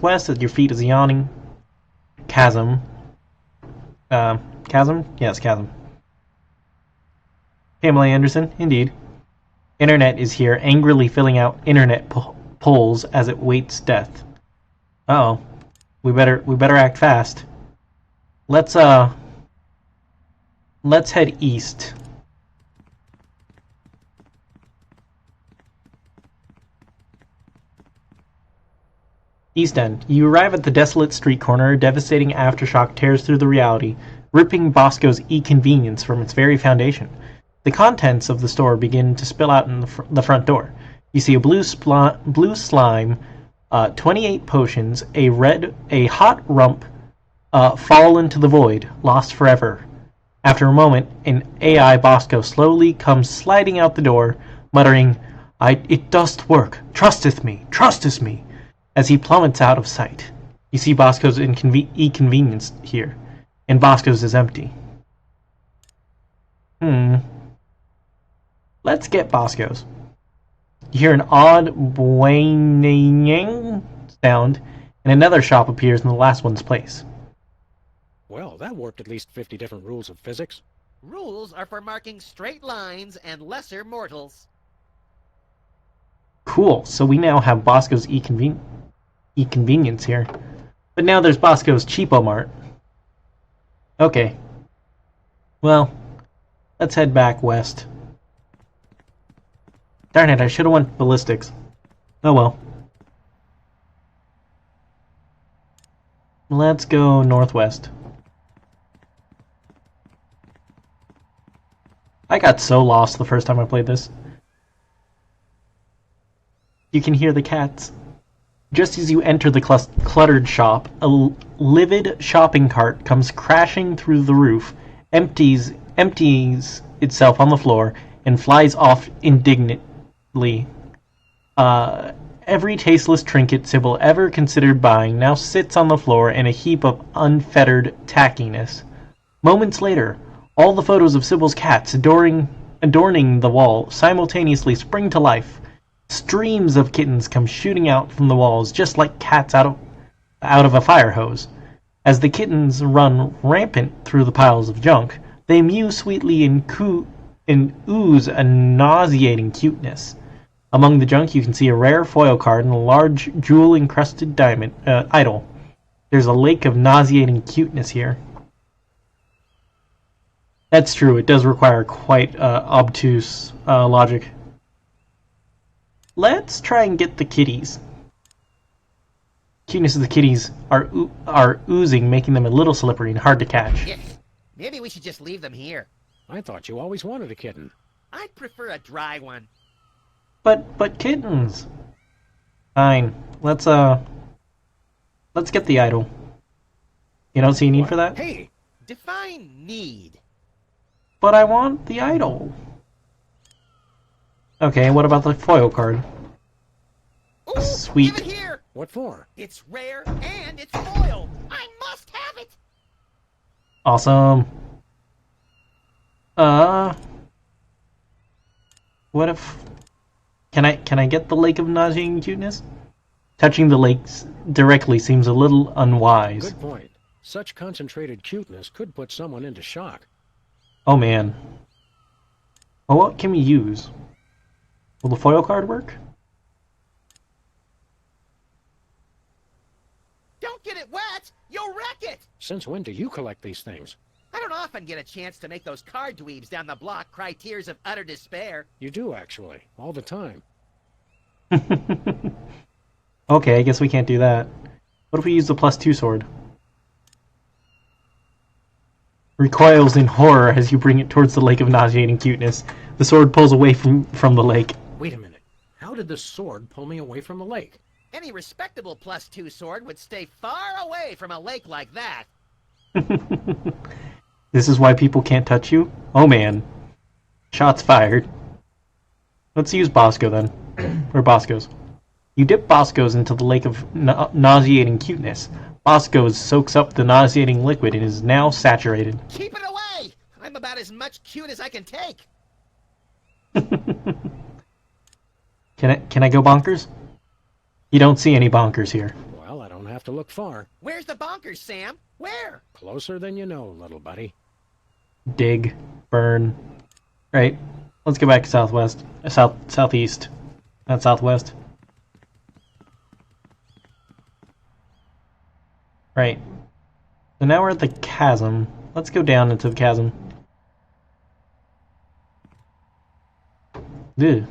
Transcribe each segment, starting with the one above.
northwest. At your feet is a yawning chasm. Chasm? Yes, chasm. Pamela Anderson, indeed. Internet is here, angrily filling out internet polls as it waits death. Uh-oh. We better act fast. Let's head east. East End. You arrive at the desolate street corner. A devastating aftershock tears through the reality, ripping Bosco's e-convenience from its very foundation. The contents of the store begin to spill out in the front door. You see a blue slime, 28 potions, a hot rump fall into the void, lost forever. After a moment, an AI Bosco slowly comes sliding out the door, muttering, "It doth work. Trusteth me. Trusteth me." As he plummets out of sight. You see Bosco's e-convenience here, and Bosco's is empty. Let's get Bosco's. You hear an odd boing sound, and another shop appears in the last one's place. Well, that worked at least 50 different rules of physics. Rules are for marking straight lines and lesser mortals. Cool, so we now have Bosco's e-convenience here. But now there's Bosco's Cheapo Mart. Okay. Well, let's head back west. Darn it, I should have went ballistics. Oh well. Let's go northwest. I got so lost the first time I played this. You can hear the cats. Just as you enter the cluttered shop, a livid shopping cart comes crashing through the roof, empties itself on the floor, and flies off indignantly. Every tasteless trinket Sybil ever considered buying now sits on the floor in a heap of unfettered tackiness. Moments later, all the photos of Sybil's cats adorning the wall simultaneously spring to life. Streams of kittens come shooting out from the walls just like cats out of a fire hose. As the kittens run rampant through the piles of junk, they mew sweetly and ooze a nauseating cuteness. Among the junk you can see a rare foil card and a large jewel-encrusted diamond idol. There's a lake of nauseating cuteness here. That's true, it does require quite obtuse logic. Let's try and get the kitties. Cuteness of the kitties are oozing, making them a little slippery and hard to catch. Yes. Maybe we should just leave them here. I thought you always wanted a kitten. I'd prefer a dry one. But kittens. Fine. Let's get the idol. You don't see a need for that? Hey! Define need. But I want the idol. Okay, what about the foil card? Ooh, Sweet. Give it here. What for? It's rare and it's foil. I must have it. Awesome. What if... Can I get the Lake of Nauseating Cuteness? Touching the lakes directly seems a little unwise. Good point. Such concentrated cuteness could put someone into shock. Oh man. Well, what can we use? Will the foil card work? Don't get it wet. You'll wreck it. Since when do you collect these things? I don't often get a chance to make those card dweebs down the block cry tears of utter despair. You do, actually. All the time. Okay, I guess we can't do that. What if we use the +2 sword? Recoils in horror as you bring it towards the Lake of Nauseating Cuteness. The sword pulls away from the lake. Wait a minute. How did this sword pull me away from the lake? Any respectable +2 sword would stay far away from a lake like that. This is why people can't touch you? Oh man. Shots fired. Let's use Bosco then. Or Boscos. You dip Boscos into the lake of nauseating cuteness. Boscos soaks up the nauseating liquid and is now saturated. Keep it away! I'm about as much cute as I can take. Can I go bonkers? You don't see any bonkers here. Well, I don't have have to look far. Where's the bonkers, Sam? Where? Closer than you know, little buddy. Dig. Burn. Right. Let's go back to southwest. Southeast. Not southwest. Right. So now we're at the chasm. Let's go down into the chasm. Ugh.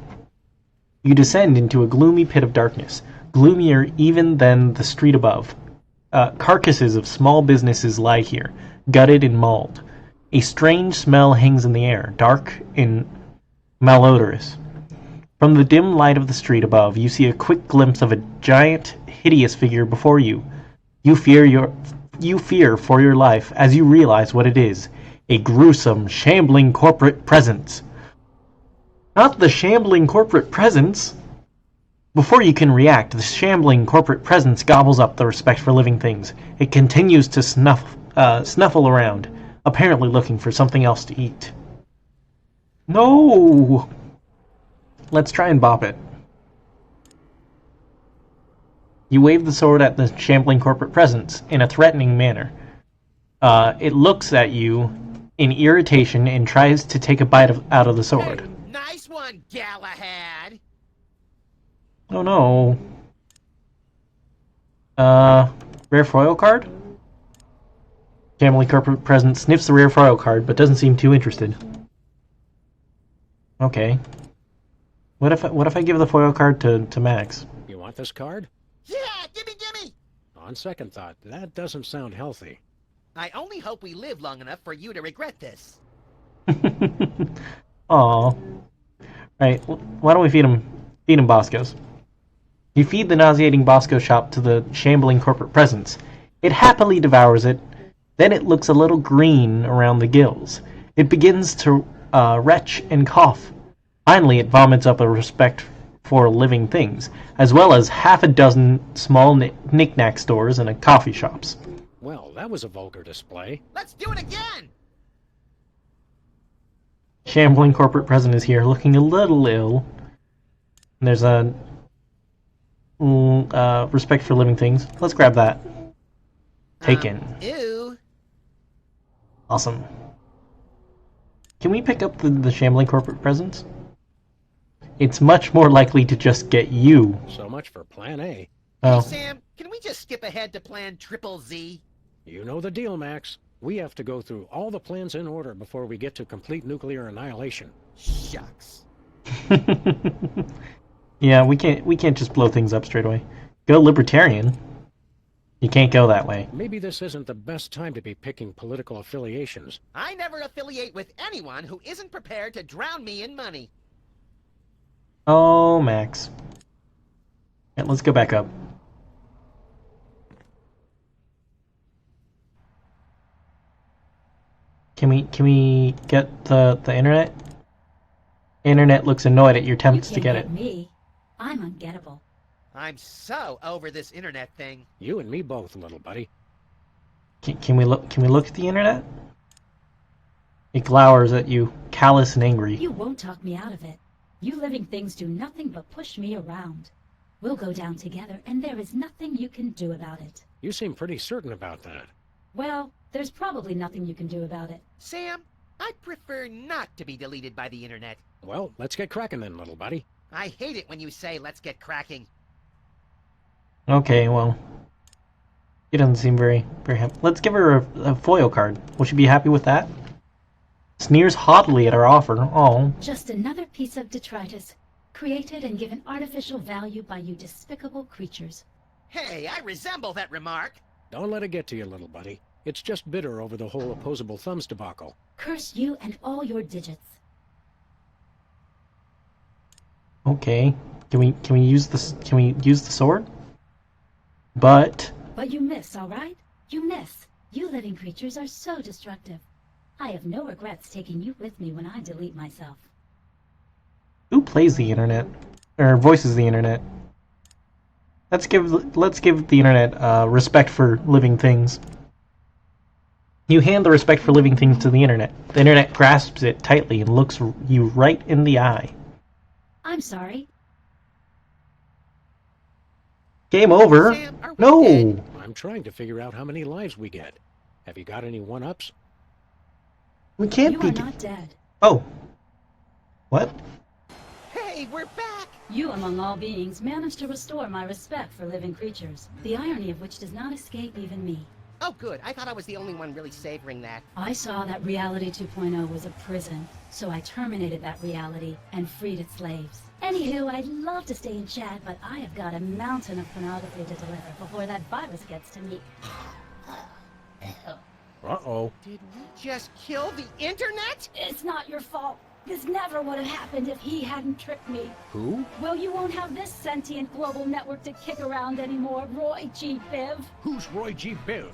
You descend into a gloomy pit of darkness, gloomier even than the street above. Carcasses of small businesses lie here, gutted and mauled. A strange smell hangs in the air, dark and malodorous. From the dim light of the street above, you see a quick glimpse of a giant, hideous figure before you. You fear for your life as you realize what it is. A gruesome, shambling corporate presence. Not the shambling corporate presence! Before you can react, the shambling corporate presence gobbles up the respect for living things. It continues to snuffle around, apparently looking for something else to eat. No! Let's try and bop it. You wave the sword at the shambling corporate presence in a threatening manner. It looks at you in irritation and tries to take a bite out of the sword. Hey, nice one, Galahad! Oh no. Rare foil card? Shambling corporate presence sniffs the rare foil card, but doesn't seem too interested. Okay. What if I give the foil card to Max? You want this card? Yeah, gimme! On second thought, that doesn't sound healthy. I only hope we live long enough for you to regret this. Aw. Right, why don't we feed him Boscos? You feed the nauseating Bosco shop to the shambling corporate presence. It happily devours it. Then it looks a little green around the gills. It begins to retch and cough. Finally, it vomits up a respect for living things, as well as half a dozen small knick-knack stores and coffee shops. Well, that was a vulgar display. Let's do it again! Shambling corporate president is here, looking a little ill. And there's a respect for living things. Let's grab that. Taken. Ew. Awesome. Can we pick up the shambling corporate presence? It's much more likely to just get you. So much for Plan A. Oh. Hey, Sam, can we just skip ahead to Plan Triple Z? You know the deal, Max. We have to go through all the plans in order before we get to complete nuclear annihilation. Shucks. Yeah, we can't just blow things up straight away. Go libertarian. You can't go that way. Maybe this isn't the best time to be picking political affiliations. I never affiliate with anyone who isn't prepared to drown me in money. Oh, Max. Yeah, let's go back up. Can we get the internet? Internet looks annoyed at your attempts to get it. Me. I'm ungettable. I'm so over this internet thing. You and me both, little buddy. Can we look at the internet? It glowers at you, callous and angry. You won't talk me out of it. You living things do nothing but push me around. We'll go down together, and there is nothing you can do about it. You seem pretty certain about that. Well, there's probably nothing you can do about it. Sam, I'd prefer not to be deleted by the internet. Well, let's get cracking then, little buddy. I hate it when you say, let's get cracking. Okay, well, he doesn't seem very happy. Let's give her a foil card. Will she be happy with that? Sneers haughtily at our offer. Oh. Just another piece of detritus, created and given artificial value by you despicable creatures. Hey, I resemble that remark. Don't let it get to you, little buddy. It's just bitter over the whole opposable thumbs debacle. Curse you and all your digits. Okay. Can we use this? Can we use the sword? But you miss, all right? You miss. You living creatures are so destructive. I have no regrets taking you with me when I delete myself. who plays the internet or voices the internet? Let's give the internet respect for living things. You hand the respect for living things to the internet. The internet grasps it tightly and looks you right in the eye. I'm sorry. Game over. Sam, are we No. dead? I'm I'm trying to figure out how many lives we get. Have you got any one-ups? We can't You be... are not dead. Oh. What? Hey, we're back! You, among all beings, managed to restore my respect for living creatures, the irony of which does not escape even me. Oh, good. I thought I was the only one really savoring that. I saw that Reality 2.0 was a prison, so I terminated that reality and freed its slaves. Anywho, I'd love to stay and chat, but I have got a mountain of pornography to deliver before that virus gets to me. Uh-oh. Did we just kill the internet? It's not your fault. This never would have happened if he hadn't tricked me. Who? Well, you won't have this sentient global network to kick around anymore, Roy G. Biv. Who's Roy G. Biv?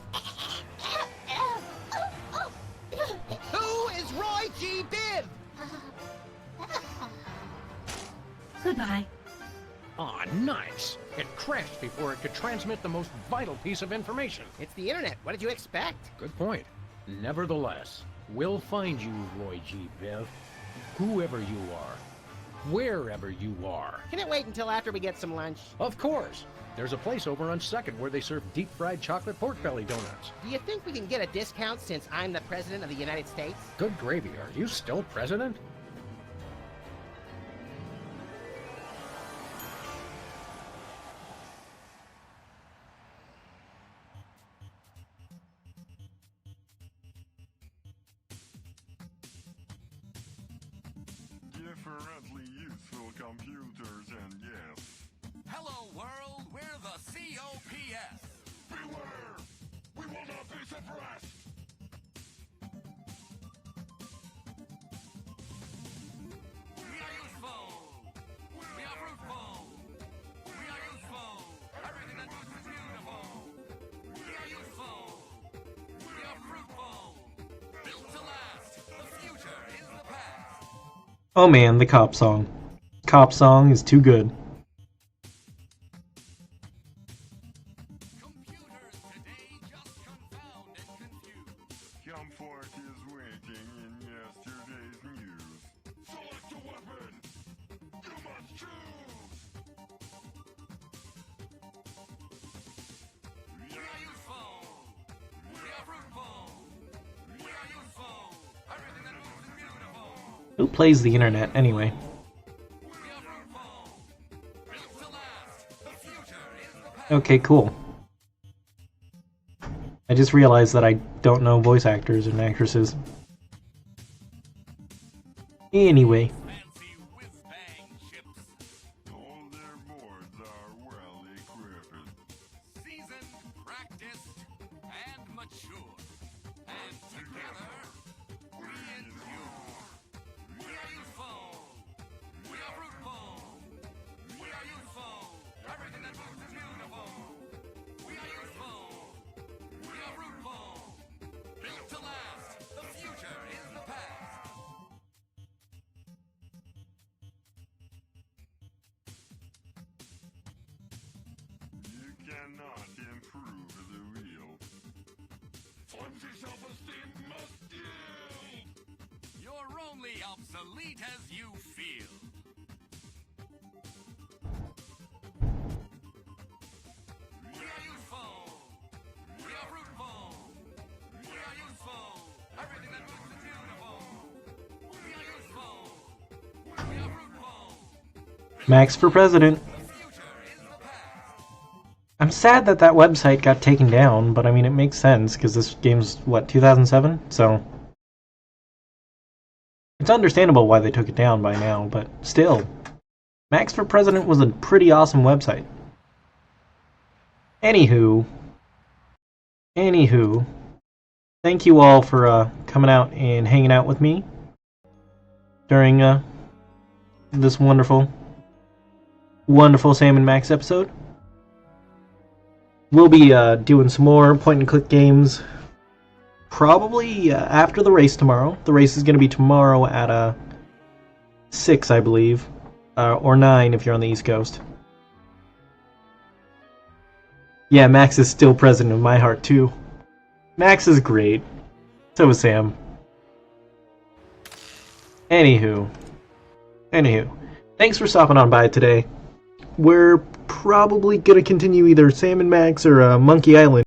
Who is Roy G. Biv? Goodbye. Aw, nice. It crashed before it could transmit the most vital piece of information. It's the internet. What did you expect? Good point. Nevertheless, we'll find you, Roy G. Biv. Whoever you are. Wherever you are. Can it wait until after we get some lunch? Of course. There's a place over on 2nd where they serve deep-fried chocolate pork belly donuts. Do you think we can get a discount since I'm the President of the United States? Good gravy. Are you still president? Differently useful computers and yes. Hello, world. We're the COPS. Beware! We will not be suppressed! We are useful. We are fruitful. We are useful. Everything that moves is beautiful. We are useful. We are fruitful. Built to last. The future is the past. Oh man, the cop song. Cop song is too good. Computers today just confound and confuse. Comfort is waiting in yesterday's news. Select a weapon! You must choose! We are useful. We are fruitful. We are useful. Everything that moves is beautiful. Who plays the internet anyway? We are fruitful. Built to last. The future is the past. Okay, cool. I just realized that I don't know voice actors and actresses. Anyway. Fancy whiz-bang chips. All their boards are well equipped. Seasoned, practiced, and mature. And together, we endure. We are useful. We are fruitful. We are useful. Everything that moves is beautiful. We are useful. We are fruitful. Built to last. The future is the past. You cannot improve the wheel. Flimsy self-esteem must yield! You're only obsolete as you feel. We are useful. We are fruitful. We are useful. Everything that moves is beautiful. We are useful. We are fruitful. Max for president. The future is the past. I'm sad that that website got taken down, but I mean it makes sense because this game's what, 2007? So it's understandable why they took it down by now, but still, Max for President was a pretty awesome website. Anywho, thank you all for coming out and hanging out with me during this wonderful Sam and Max episode. We'll be doing some more point-and-click games probably after the race tomorrow. The race is going to be tomorrow at 6, I believe, or 9 if you're on the East Coast. Yeah, Max is still president of my heart, too. Max is great. So is Sam. Anywho. Thanks for stopping on by today. We're probably going to continue either Sam and Max or Monkey Island.